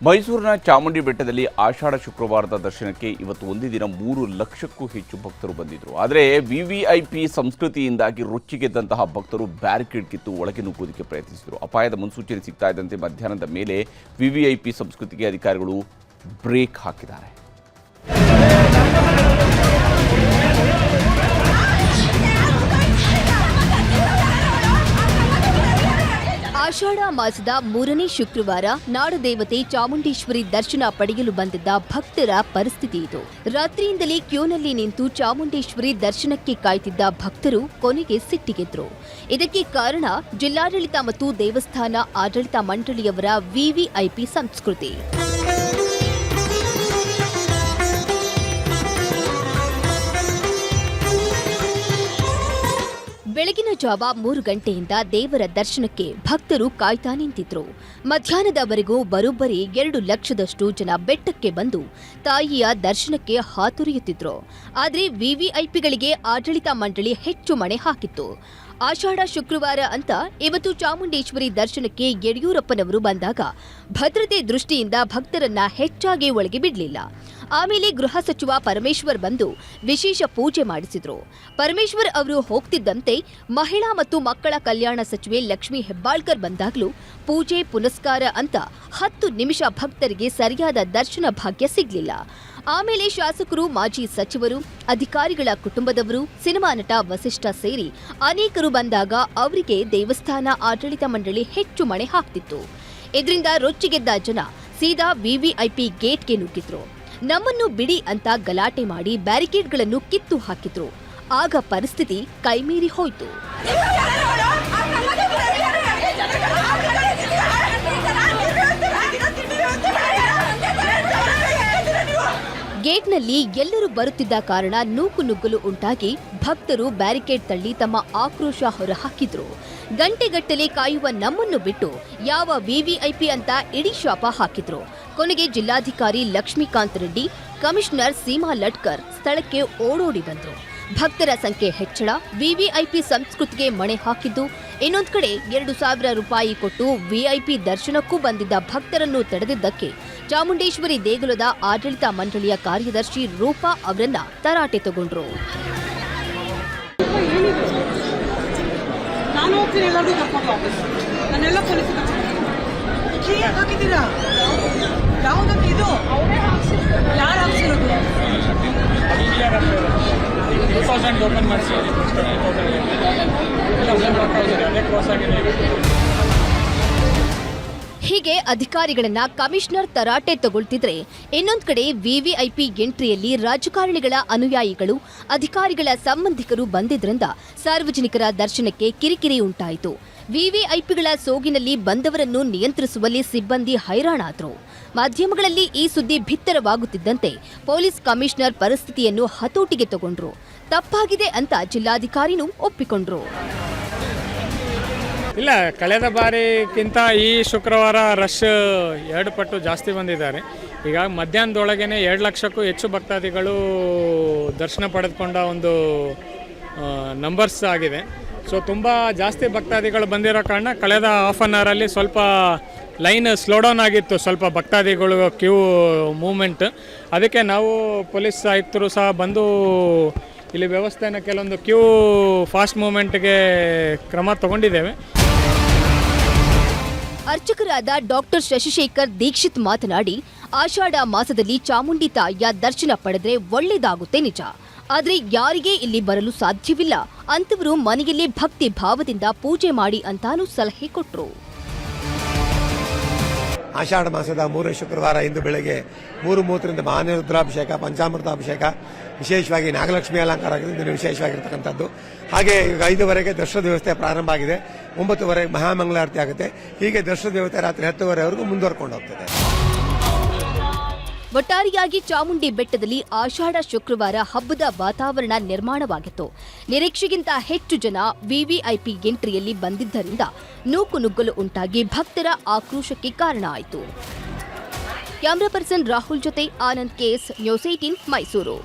ಮೈಸೂರಿನ ಚಾಮುಂಡಿ ಬೆಟ್ಟದಲ್ಲಿ ಆಷಾಢ ಶುಕ್ರವಾರದ ದರ್ಶನಕ್ಕೆ ಇವತ್ತು ಒಂದೇ ದಿನ 3 ಲಕ್ಷಕ್ಕೂ ಹೆಚ್ಚು ಭಕ್ತರು ಬಂದಿದ್ದರು. ಆದರೆ ವಿವಿಐಪಿ ಸಂಸ್ಕೃತಿಯಿಂದಾಗಿ ರೊಚ್ಚಿಗೆದ್ದಂತಹ ಭಕ್ತರು ಬ್ಯಾರಿಕೇಡ್ ಕಿತ್ತು ಒಳಗೆ ನುಗ್ಗೋದಕ್ಕೆ ಪ್ರಯತ್ನಿಸಿದರು. ಅಪಾಯದ ಮುನ್ಸೂಚನೆ ಸಿಗ್ತಾ ಇದ್ದಂತೆ ಮಧ್ಯಾಹ್ನದ ಮೇಲೆ ವಿವಿಐಪಿ ಸಂಸ್ಕೃತಿಗೆ ಅಧಿಕಾರಿಗಳು ಬ್ರೇಕ್ ಹಾಕಿದ್ದಾರೆ. ಆಷಾಢ ಮಾಸದ 3ನೇ ಶುಕ್ರವಾರ ನಾಡದೇವತೆ ಚಾಮುಂಡೇಶ್ವರಿ ದರ್ಶನ ಪಡೆಯಲು ಬಂದಿದ್ದ ಭಕ್ತರ ಪರಿಸ್ಥಿತಿ ಇದು. ರಾತ್ರಿಯಿಂದಲೇ ಕ್ಯೂನಲ್ಲಿ ನಿಂತು ಚಾಮುಂಡೇಶ್ವರಿ ದರ್ಶನಕ್ಕೆ ಕಾಯ್ತಿದ್ದ ಭಕ್ತರು ಕೊನೆಗೆ ಸಿಟ್ಟಿಗೆದ್ರು. ಇದಕ್ಕೆ ಕಾರಣ ಜಿಲ್ಲಾಡಳಿತ ಮತ್ತು ದೇವಸ್ಥಾನ ಆಡಳಿತ ಮಂಡಳಿಯವರ ವಿವಿಐಪಿ ಸಂಸ್ಕೃತಿ. ಬೆಳಗಿನ ಜಾವ 3 ಗಂಟೆಯಿಂದ ದೇವರ ದರ್ಶನಕ್ಕೆ ಭಕ್ತರು ಕಾಯ್ತಾ ನಿಂತಿದ್ರು. ಮಧ್ಯಾಹ್ನದವರೆಗೂ ಬರೋಬ್ಬರಿ 2 ಲಕ್ಷದಷ್ಟು ಜನ ಬೆಟ್ಟಕ್ಕೆ ಬಂದು ತಾಯಿಯ ದರ್ಶನಕ್ಕೆ ಹಾತೊರೆಯುತ್ತಿದ್ರು. ಆದರೆ ವಿವಿಐಪಿಗಳಿಗೆ ಆಡಳಿತ ಮಂಡಳಿ ಹೆಚ್ಚು ಮಣೆ ಹಾಕಿತ್ತು. ಆಷಾಢ ಶುಕ್ರವಾರ ಅಂತ ಇವತ್ತು ಚಾಮುಂಡೇಶ್ವರಿ ದರ್ಶನಕ್ಕೆ ಯಡಿಯೂರಪ್ಪನವರು ಬಂದಾಗ ಭದ್ರತೆ ದೃಷ್ಟಿಯಿಂದ ಭಕ್ತರನ್ನ ಹೆಚ್ಚಾಗಿ ಒಳಗೆ ಬಿಡಲಿಲ್ಲ. ಆಮೇಲೆ ಗೃಹ ಸಚಿವ ಪರಮೇಶ್ವರ್ ಬಂದು ವಿಶೇಷ ಪೂಜೆ ಮಾಡಿಸಿದ್ರು. ಪರಮೇಶ್ವರ್ ಅವರು ಹೋಗ್ತಿದ್ದಂತೆ ಮಹಿಳಾ ಮತ್ತು ಮಕ್ಕಳ ಕಲ್ಯಾಣ ಸಚಿವೆ ಲಕ್ಷ್ಮೀ ಹೆಬ್ಬಾಳ್ಕರ್ ಬಂದಾಗಲೂ ಪೂಜೆ ಪುನಸ್ಕಾರ ಅಂತ 10 ನಿಮಿಷ ಭಕ್ತರಿಗೆ ಸರಿಯಾದ ದರ್ಶನ ಭಾಗ್ಯ ಸಿಗಲಿಲ್ಲ. ಆಮೇಲೆ ಶಾಸಕರು, ಮಾಜಿ ಸಚಿವರು, ಅಧಿಕಾರಿಗಳ ಕುಟುಂಬದವರು, ಸಿನಿಮಾ ನಟ ವಸಿಷ್ಠ ಸೇರಿ ಅನೇಕರು ಬಂದಾಗ ಅವರಿಗೆ ದೇವಸ್ಥಾನ ಆಡಳಿತ ಮಂಡಳಿ ಹೆಚ್ಚು ಮಣೆ ಹಾಕ್ತಿತ್ತು. ಇದರಿಂದ ರೊಚ್ಚಿಗೆದ್ದ ಜನ ಸೀದಾ ವಿವಿಐಪಿ ಗೇಟ್ಗೆ ನುಗ್ಗಿದ್ರು. ನಮ್ಮನ್ನು ಬಿಡಿ ಅಂತ ಗಲಾಟೆ ಮಾಡಿ ಬ್ಯಾರಿಕೇಡ್ಗಳನ್ನು ಕಿತ್ತು ಹಾಕಿದ್ರು. ಆಗ ಪರಿಸ್ಥಿತಿ ಕೈಮೀರಿ ಹೋಯಿತು. ಗೇಟ್ನಲ್ಲಿ ಎಲ್ಲರೂ ಬರುತ್ತಿದ್ದ ಕಾರಣ ನೂಕುನುಗ್ಗಲು ಉಂಟಾಗಿ ಭಕ್ತರು ಬ್ಯಾರಿಕೇಡ್ ತಳ್ಳಿ ತಮ್ಮ ಆಕ್ರೋಶ ಹೊರಹಾಕಿದ್ರು. ಗಂಟೆಗಟ್ಟಲೆ ಕಾಯುವ ನಮ್ಮನ್ನು ಬಿಟ್ಟು ಯಾವ ವಿವಿಐಪಿ ಅಂತ ಇಡೀ ಶಾಪ ಹಾಕಿದ್ರು. ಕೊನೆಗೆ ಜಿಲ್ಲಾಧಿಕಾರಿ ಲಕ್ಷ್ಮೀಕಾಂತ್ ರೆಡ್ಡಿ, ಕಮಿಷನರ್ ಸೀಮಾ ಲಟ್ಕರ್ ಸ್ಥಳಕ್ಕೆ ಓಡೋಡಿ ಬಂದ್ರು. ಭಕ್ತರ ಸಂಖ್ಯೆ ಹೆಚ್ಚಳ, ವಿವಿಐಪಿ ಸಂಸ್ಕೃತಿಗೆ ಮಣೆ ಹಾಕಿದ್ದು, ಇನ್ನೊಂದು ಕಡೆ 2,000 ರೂಪಾಯಿ ಕೊಟ್ಟು ವಿಐಪಿ ದರ್ಶನಕ್ಕೂ ಬಂದಿದ್ದ ಭಕ್ತರನ್ನು ತಡೆದಿದ್ದಕ್ಕೆ ಚಾಮುಂಡೇಶ್ವರಿ ದೇಗುಲದ ಆಡಳಿತ ಮಂಡಳಿಯ ಕಾರ್ಯದರ್ಶಿ ರೂಪಾ ಅವರನ್ನ ತರಾಟೆ ತಗೊಂಡ್ರು. ಹೀಗೆ ಅಧಿಕಾರಿಗಳನ್ನ ಕಮಿಷನರ್ ತರಾಟೆ ತಗೊಳ್ತಿದ್ರೆ, ಇನ್ನೊಂದು ಕಡೆ ವಿವಿಐಪಿ ಎಂಟ್ರಿಯಲ್ಲಿ ರಾಜಕಾರಣಿಗಳ ಅನುಯಾಯಿಗಳು, ಅಧಿಕಾರಿಗಳ ಸಂಬಂಧಿಕರು ಬಂದಿದ್ರಿಂದ ಸಾರ್ವಜನಿಕರ ದರ್ಶನಕ್ಕೆ ಕಿರಿಕಿರಿ ಉಂಟಾಯಿತು. ವಿವಿಐಪಿಗಳ ಸೋಗಿನಲ್ಲಿ ಬಂದವರನ್ನು ನಿಯಂತ್ರಿಸುವಲ್ಲಿ ಸಿಬ್ಬಂದಿ ಹೈರಾಣಾದ್ರು. ಮಾಧ್ಯಮಗಳಲ್ಲಿ ಈ ಸುದ್ದಿ ಬಿತ್ತರವಾಗುತ್ತಿದ್ದಂತೆ ಪೊಲೀಸ್ ಕಮಿಷನರ್ ಪರಿಸ್ಥಿತಿಯನ್ನು ಹತೋಟಿಗೆ ತಗೊಂಡ್ರು. ತಪ್ಪಾಗಿದೆ ಅಂತ ಜಿಲ್ಲಾಧಿಕಾರಿನೂ ಒಪ್ಪಿಕೊಂಡ್ರು. ಇಲ್ಲ, ಕಳೆದ ಬಾರಿಗಿಂತ ಈ ಶುಕ್ರವಾರ ರಶ್ 2 ಪಟ್ಟು ಜಾಸ್ತಿ ಬಂದಿದ್ದಾರೆ. ಈಗ ಮಧ್ಯಾಹ್ನದೊಳಗೇ 2 ಲಕ್ಷಕ್ಕೂ ಹೆಚ್ಚು ಭಕ್ತಾದಿಗಳು ದರ್ಶನ ಪಡೆದುಕೊಂಡ ಒಂದು ನಂಬರ್ಸ್ ಆಗಿದೆ. ಸೊ ತುಂಬ ಜಾಸ್ತಿ ಭಕ್ತಾದಿಗಳು ಬಂದಿರೋ ಕಾರಣ ಕಳೆದ ಹಾಫ್ ಆನ್ ಅವರಲ್ಲಿ ಸ್ವಲ್ಪ ಲೈನ್ ಸ್ಲೋ ಡೌನ್ ಆಗಿತ್ತು, ಸ್ವಲ್ಪ ಭಕ್ತಾದಿಗಳು ಕ್ಯೂ ಮೂವ್ಮೆಂಟ್. ಅದಕ್ಕೆ ನಾವು ಪೊಲೀಸ್ ಆಯುಕ್ತರು ಸಹ ಬಂದು ಇಲ್ಲಿ ವ್ಯವಸ್ಥೆನ ಕೆಲವೊಂದು ಕ್ಯೂ ಫಾಸ್ಟ್ ಮೂವ್ಮೆಂಟ್ಗೆ ಕ್ರಮ ತಗೊಂಡಿದ್ದೇವೆ. ಅರ್ಚಕರಾದ ಡಾಕ್ಟರ್ ಶಶಿಶೇಖರ್ ದೀಕ್ಷಿತ್ ಮಾತನಾಡಿ, ಆಷಾಢ ಮಾಸದಲ್ಲಿ ಚಾಮುಂಡಿ ತಾಯಿಯ ದರ್ಶನ ಪಡೆದ್ರೆ ಒಳ್ಳೆಯದಾಗುತ್ತೆ ನಿಜ. ಆದರೆ ಯಾರಿಗೆ ಇಲ್ಲಿ ಬರಲು ಸಾಧ್ಯವಿಲ್ಲ ಅಂತವರು ಮನೆಯಲ್ಲೇ ಭಕ್ತಿ ಭಾವದಿಂದ ಪೂಜೆ ಮಾಡಿ ಅಂತಾನೂ ಸಲಹೆ ಕೊಟ್ಟರು. ಆಷಾಢ ಮಾಸದ 3ನೇ ಶುಕ್ರವಾರ ಇಂದು ಬೆಳಗ್ಗೆ 3:30ರಿಂದ ಮಹಾರುದ್ರಾಭಿಷೇಕ, ಪಂಚಾಮೃತಾಭಿಷೇಕ, ವಿಶೇಷವಾಗಿ ನಾಗಲಕ್ಷ್ಮಿ ಅಲಂಕಾರ ಆಗಿದೆ, ವಿಶೇಷವಾಗಿರ್ತಕ್ಕಂಥದ್ದು. ಹಾಗೆ ಈಗ 5ವರೆಗೆ ದರ್ಶನ ವ್ಯವಸ್ಥೆ ಪ್ರಾರಂಭ ಆಗಿದೆ. 9ವರೆಗೆ ಮಹಾಮಂಗಳಾರತಿ ಆಗುತ್ತೆ. ಹೀಗೆ ದರ್ಶನ ವ್ಯವಸ್ಥೆ ರಾತ್ರಿ 10ವರೆವರೆಗೂ ಮುಂದುವರ್ಕೊಂಡು ಹೋಗ್ತದೆ. ಒಟ್ಟಾರೆಯಾಗಿ ಚಾಮುಂಡಿ ಬೆಟ್ಟದಲ್ಲಿ ಆಷಾಢ ಶುಕ್ರವಾರ ಹಬ್ಬದ ವಾತಾವರಣ ನಿರ್ಮಾಣವಾಗಿತ್ತು. ನಿರೀಕ್ಷೆಗಿಂತ ಹೆಚ್ಚು ಜನ ವಿವಿಐಪಿ ಎಂಟ್ರಿಯಲ್ಲಿ ಬಂದಿದ್ದರಿಂದ ನೂಕುನುಗ್ಗಲು ಉಂಟಾಗಿ ಭಕ್ತರ ಆಕ್ರೋಶಕ್ಕೆ ಕಾರಣ ಆಯಿತು. ಕ್ಯಾಮರಾ ಪರ್ಸನ್ ರಾಹುಲ್ ಜೊತೆ ಆನಂದ್ ಕೇಸ್, ನ್ಯೂಸ್ 18 ಮೈಸೂರು.